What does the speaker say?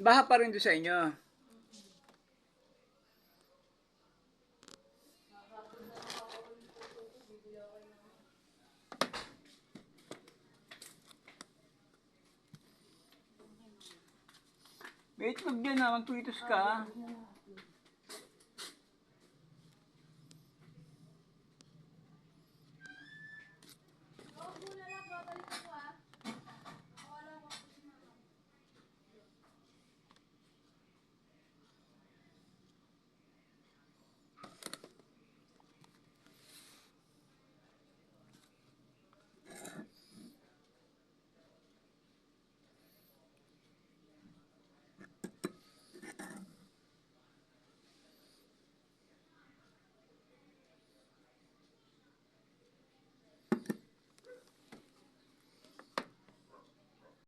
Baha pa rin doon sa inyo. May itlog dyan na, magtuitos ka.